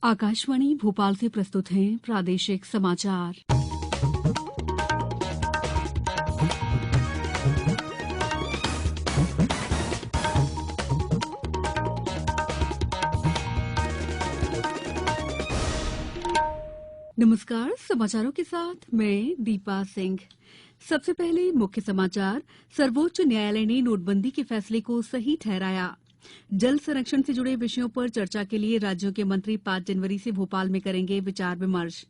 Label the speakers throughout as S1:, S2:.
S1: आकाशवाणी भोपाल से प्रस्तुत हैं प्रादेशिक समाचार। नमस्कार, समाचारों के साथ मैं दीपा सिंह। सबसे पहले मुख्य समाचार। सर्वोच्च न्यायालय ने नोटबंदी के फैसले को सही ठहराया। जल संरक्षण से जुड़े विषयों पर चर्चा के लिए राज्यों के मंत्री 5 जनवरी से भोपाल में करेंगे विचार विमर्श।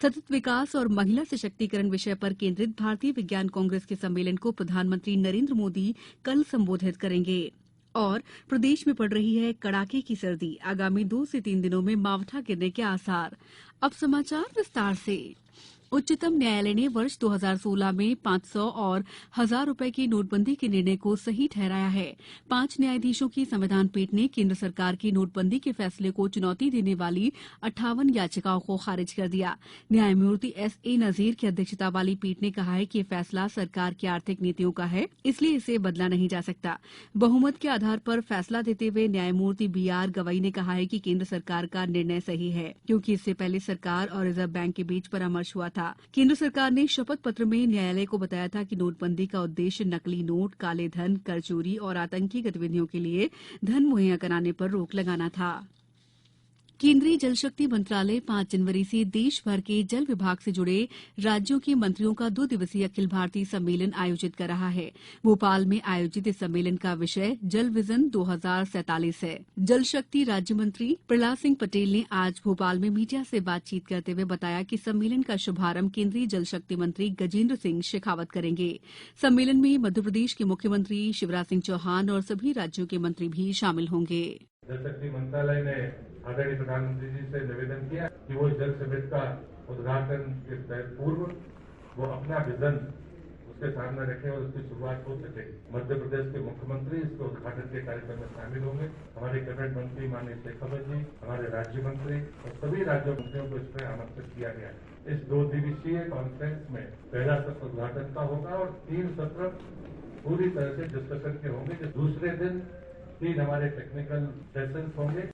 S1: सतत विकास और महिला सशक्तिकरण विषय पर केंद्रित भारतीय विज्ञान कांग्रेस के सम्मेलन को प्रधानमंत्री नरेंद्र मोदी कल संबोधित करेंगे। और प्रदेश में पड़ रही है कड़ाके की सर्दी। आगामी 2 से 3 दिनों में मावठा गिरने के आसार। अब समाचार विस्तार से। उच्चतम न्यायालय ने वर्ष 2016 में 500 और 1000 रुपए की नोटबंदी के निर्णय को सही ठहराया है। 5 न्यायाधीशों की संविधान पीठ ने केंद्र सरकार की नोटबंदी के फैसले को चुनौती देने वाली 58 याचिकाओं को खारिज कर दिया। न्यायमूर्ति S.A. नजीर की अध्यक्षता वाली पीठ ने कहा है कि यह फैसला सरकार की आर्थिक नीतियों का है, इसलिए इसे बदला नहीं जा सकता। बहुमत के आधार पर फैसला देते हुए न्यायमूर्ति B.R. गवई ने कहा है कि केंद्र सरकार का निर्णय सही है, क्योंकि इससे पहले सरकार और रिजर्व बैंक के बीच परामर्श हुआ था। केंद्र सरकार ने शपथ पत्र में न्यायालय को बताया था कि नोटबंदी का उद्देश्य नकली नोट, काले धन, कर चोरी और आतंकी गतिविधियों के लिए धन मुहैया कराने पर रोक लगाना था। केंद्रीय जल शक्ति मंत्रालय 5 जनवरी से देश भर के जल विभाग से जुड़े राज्यों के मंत्रियों का 2 दिवसीय अखिल भारतीय सम्मेलन आयोजित कर रहा है। भोपाल में आयोजित इस सम्मेलन का विषय जल विजन 2047 है। जल शक्ति राज्य मंत्री प्रहलाद सिंह पटेल ने आज भोपाल में मीडिया से बातचीत करते हुए बताया कि सम्मेलन का शुभारंभ केंद्रीय जल शक्ति मंत्री गजेंद्र सिंह शेखावत करेंगे। सम्मेलन में मध्यप्रदेश के मुख्यमंत्री शिवराज सिंह चौहान और सभी राज्यों के मंत्री भी शामिल होंगे।
S2: जल शक्ति मंत्रालय ने आदरणीय प्रधानमंत्री जी से निवेदन किया कि वो जल समिट का उद्घाटन के पूर्व वो अपना विजन उसके सामने रखें और उसकी शुरुआत हो सके। मध्य प्रदेश के मुख्यमंत्री इसके उद्घाटन के कार्यक्रम में शामिल होंगे। हमारे कैबिनेट मंत्री माननीय शेखावत जी, हमारे राज्य मंत्री और सभी राज्य मंत्रियों को इसमें आमंत्रित किया गया है। इस 2 दिवसीय कॉन्फ्रेंस में पहला सत्र उद्घाटन का होगा और 3 सत्र पूरी तरह से डिस्कशन के होंगे। दूसरे दिन 3 हमारे टेक्निकल सेशंस होंगे।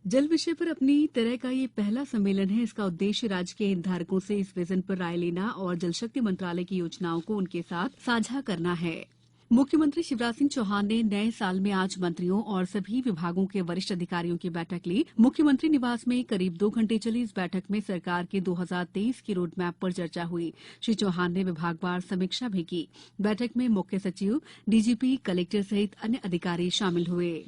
S1: जल विषय पर अपनी तरह का ये पहला सम्मेलन है। इसका उद्देश्य राज्य के हितधारकों से इस विजन पर राय लेना और जल शक्ति मंत्रालय की योजनाओं को उनके साथ साझा करना है। मुख्यमंत्री शिवराज सिंह चौहान ने नए साल में आज मंत्रियों और सभी विभागों के वरिष्ठ अधिकारियों की बैठक ली। मुख्यमंत्री निवास में करीब 2 घंटे चली इस बैठक में सरकार के 2023 की रोड मैप पर चर्चा हुई। श्री चौहान ने विभागवार समीक्षा भी की। बैठक में मुख्य सचिव, डीजीपी, कलेक्टर सहित अन्य अधिकारी शामिल हुए।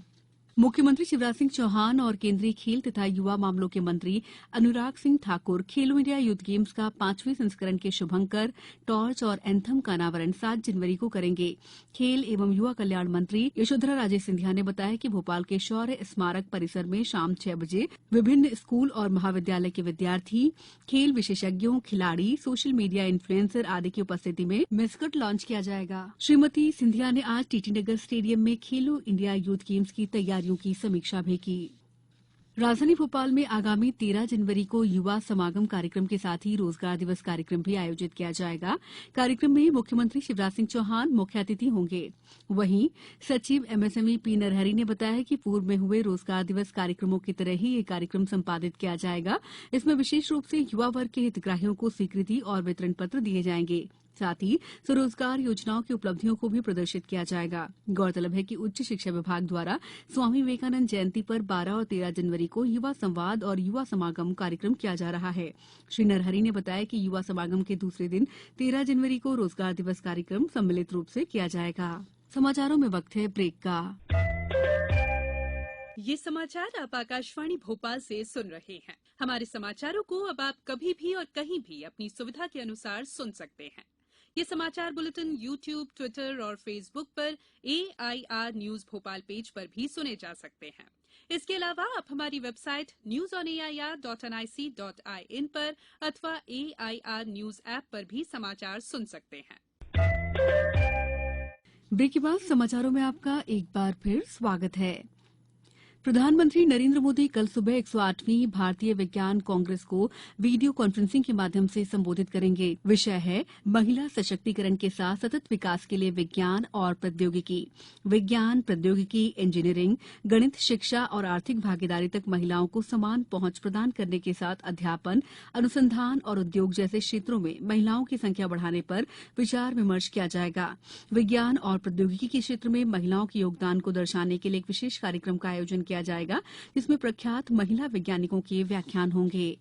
S1: मुख्यमंत्री शिवराज सिंह चौहान और केंद्रीय खेल तथा युवा मामलों के मंत्री अनुराग सिंह ठाकुर खेलो इंडिया यूथ गेम्स का 5वें संस्करण के शुभंकर, टॉर्च और एंथम का अनावरण 7 जनवरी को करेंगे। खेल एवं युवा कल्याण मंत्री यशोधरा राजे सिंधिया ने बताया कि भोपाल के शौर्य स्मारक परिसर में शाम 6 बजे विभिन्न स्कूल और महाविद्यालय के विद्यार्थी, खेल विशेषज्ञों, खिलाड़ी, सोशल मीडिया इन्फ्लुएंसर आदि की उपस्थिति में मैस्कट लॉन्च किया जाएगा। श्रीमती सिंधिया ने आज टीटी नगर स्टेडियम में खेलो इंडिया यूथ गेम्स की तैयारियों की समीक्षा भी की। राजधानी भोपाल में आगामी 13 जनवरी को युवा समागम कार्यक्रम के साथ ही रोजगार दिवस कार्यक्रम भी आयोजित किया जाएगा। कार्यक्रम में मुख्यमंत्री शिवराज सिंह चौहान मुख्य अतिथि होंगे। वहीं सचिव एमएसएमई पी नरहरि ने बताया कि पूर्व में हुए रोजगार दिवस कार्यक्रमों की तरह ही ये कार्यक्रम संपादित किया जाएगा। इसमें विशेष रूप से युवा वर्ग के हितग्राहियों को स्वीकृति और वितरण पत्र दिए जाएंगे। साथ ही स्वरोजगार योजनाओं की उपलब्धियों को भी प्रदर्शित किया जाएगा। गौरतलब है कि उच्च शिक्षा विभाग द्वारा स्वामी विवेकानंद जयंती पर 12 और 13 जनवरी को युवा संवाद और युवा समागम कार्यक्रम किया जा रहा है। श्री नरहरि ने बताया कि युवा समागम के दूसरे दिन 13 जनवरी को रोजगार दिवस कार्यक्रम सम्मिलित रूप से किया जाएगा। समाचारों में वक्त है ब्रेक का।
S3: ये समाचार आप आकाशवाणी भोपाल से सुन रहे हैं। हमारे समाचारों को अब आप कभी भी और कहीं भी अपनी सुविधा के अनुसार सुन सकते हैं। ये समाचार बुलेटिन YouTube, ट्विटर और फेसबुक पर AIR न्यूज भोपाल पेज पर भी सुने जा सकते हैं। इसके अलावा आप हमारी वेबसाइट newsonair.nic.in पर अथवा AIR न्यूज ऐप पर भी समाचार सुन सकते हैं।
S1: ब्रेक के बाद समाचारों में आपका एक बार फिर स्वागत है। प्रधानमंत्री नरेंद्र मोदी कल सुबह 108वीं भारतीय विज्ञान कांग्रेस को वीडियो कॉन्फ्रेंसिंग के माध्यम से संबोधित करेंगे। विषय है महिला सशक्तिकरण के साथ सतत विकास के लिए विज्ञान और प्रौद्योगिकी। विज्ञान, प्रौद्योगिकी, इंजीनियरिंग, गणित, शिक्षा और आर्थिक भागीदारी तक महिलाओं को समान पहुंच प्रदान करने के साथ अध्यापन, अनुसंधान और उद्योग जैसे क्षेत्रों में महिलाओं की संख्या बढ़ाने पर विचार विमर्श किया जाएगा। विज्ञान और प्रौद्योगिकी के क्षेत्र में महिलाओं के योगदान को दर्शाने के लिए एक विशेष कार्यक्रम का आयोजन किया जाएगा, जिसमें प्रख्यात महिला वैज्ञानिकों के व्याख्यान होंगे।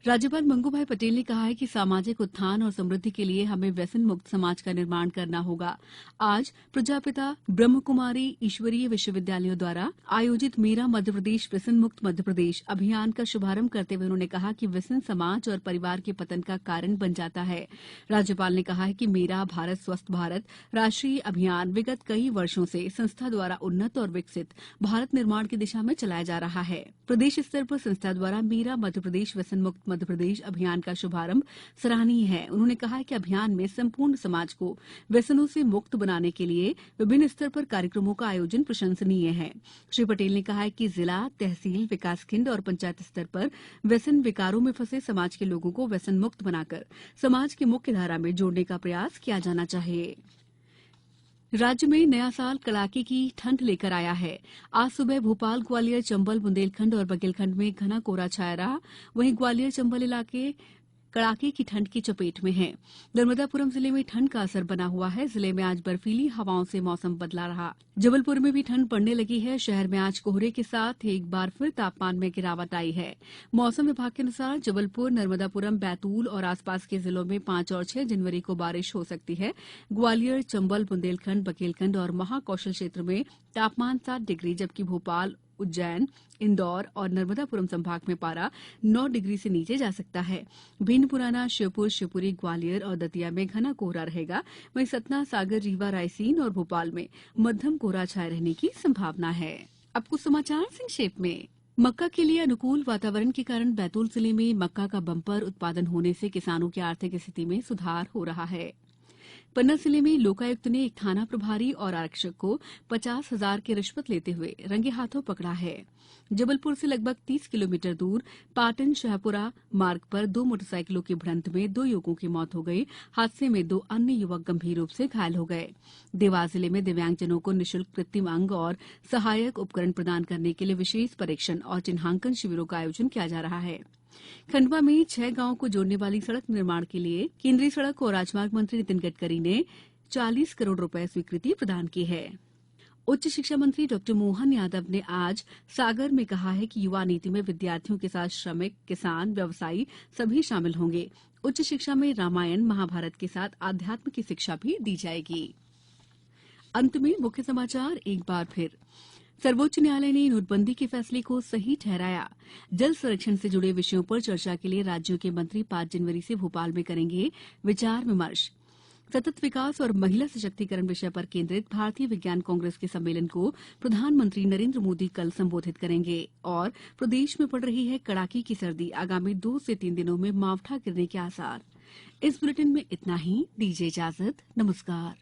S1: राज्यपाल मंगू भाई पटेल ने कहा है कि सामाजिक उत्थान और समृद्धि के लिए हमें व्यसन मुक्त समाज का निर्माण करना होगा। आज प्रजापिता ब्रह्मकुमारी ईश्वरीय विश्वविद्यालयों द्वारा आयोजित मेरा मध्यप्रदेश व्यसन मुक्त मध्यप्रदेश अभियान का शुभारंभ करते हुए उन्होंने कहा कि व्यसन समाज और परिवार के पतन का कारण बन जाता है। राज्यपाल ने कहा है कि मेरा भारत स्वस्थ भारत राष्ट्रीय अभियान विगत कई वर्षों से संस्था द्वारा उन्नत और विकसित भारत निर्माण की दिशा में चलाया जा रहा है। प्रदेश स्तर पर संस्था द्वारा मेरा मध्यप्रदेश व्यसन मुक्त मध्यप्रदेश अभियान का शुभारंभ सराहनीय है। उन्होंने कहा कि अभियान में संपूर्ण समाज को व्यसनों से मुक्त बनाने के लिए विभिन्न स्तर पर कार्यक्रमों का आयोजन प्रशंसनीय है। श्री पटेल ने कहा कि जिला, तहसील, विकासखंड और पंचायत स्तर पर व्यसन विकारों में फंसे समाज के लोगों को व्यसन मुक्त बनाकर समाज की मुख्य धारा में जोड़ने का प्रयास किया जाना चाहिए। राज्य में नया साल कड़ाके की ठंड लेकर आया है। आज सुबह भोपाल, ग्वालियर, चंबल, बुंदेलखंड और बघेलखंड में घना कोहरा छाया रहा। वहीं ग्वालियर, चंबल इलाके कड़ाके की ठंड की चपेट में हैं। नर्मदापुरम जिले में ठंड का असर बना हुआ है। जिले में आज बर्फीली हवाओं से मौसम बदला रहा। जबलपुर में भी ठंड पड़ने लगी है। शहर में आज कोहरे के साथ एक बार फिर तापमान में गिरावट आई है। मौसम विभाग के अनुसार जबलपुर, नर्मदापुरम, बैतूल और आसपास के जिलों में 5 और 6 जनवरी को बारिश हो सकती है। ग्वालियर, चंबल, बुंदेलखंड, बघेलखंड और महाकौशल क्षेत्र में तापमान 7 डिग्री, जबकि भोपाल, उज्जैन, इंदौर और नर्मदापुरम संभाग में पारा 9 डिग्री से नीचे जा सकता है। भिंड, मुरैना, श्योपुर, शिवपुरी, ग्वालियर और दतिया में घना कोहरा रहेगा। वहीं सतना, सागर, रीवा, रायसेन और भोपाल में मध्यम कोहरा छाये रहने की संभावना है। अब कुछ समाचार संक्षेप में। मक्का के लिए अनुकूल वातावरण के कारण बैतूल जिले में मक्का का बम्पर उत्पादन होने से किसानों की आर्थिक स्थिति में सुधार हो रहा है। पन्ना जिले में लोकायुक्त ने एक थाना प्रभारी और आरक्षक को 50,000 की रिश्वत लेते हुए रंगे हाथों पकड़ा है। जबलपुर से लगभग 30 किलोमीटर दूर पाटन शाहपुरा मार्ग पर 2 मोटरसाइकिलों की भिड़ंत में 2 युवकों की मौत हो गई। हादसे में 2 अन्य युवक गंभीर रूप से घायल हो गए। देवास जिले में दिव्यांगजनों को निःशुल्क कृत्रिम अंग और सहायक उपकरण प्रदान करने के लिए विशेष परीक्षण और चिन्हांकन शिविरों का आयोजन किया जा रहा है। खंडवा में 6 गांवों को जोड़ने वाली सड़क निर्माण के लिए केंद्रीय सड़क और राजमार्ग मंत्री नितिन गडकरी ने 40 करोड़ रुपए स्वीकृति प्रदान की है। उच्च शिक्षा मंत्री डॉ मोहन यादव ने आज सागर में कहा है कि युवा नीति में विद्यार्थियों के साथ श्रमिक, किसान, व्यवसायी सभी शामिल होंगे। उच्च शिक्षा में रामायण, महाभारत के साथ आध्यात्म की शिक्षा भी दी जाएगी। अंत में मुख्य समाचार एक बार फिर। सर्वोच्च न्यायालय ने नोटबंदी के फैसले को सही ठहराया। जल संरक्षण से जुड़े विषयों पर चर्चा के लिए राज्यों के मंत्री 5 जनवरी से भोपाल में करेंगे विचार विमर्श। सतत विकास और महिला सशक्तिकरण विषय पर केंद्रित भारतीय विज्ञान कांग्रेस के सम्मेलन को प्रधानमंत्री नरेंद्र मोदी कल संबोधित करेंगे। और प्रदेश में पड़ रही है कड़ाके की सर्दी, आगामी 2 से 3 दिनों में मावठा गिरने के आसार। इस बुलेटिन में इतना ही। दीजिए इजाजत। नमस्कार।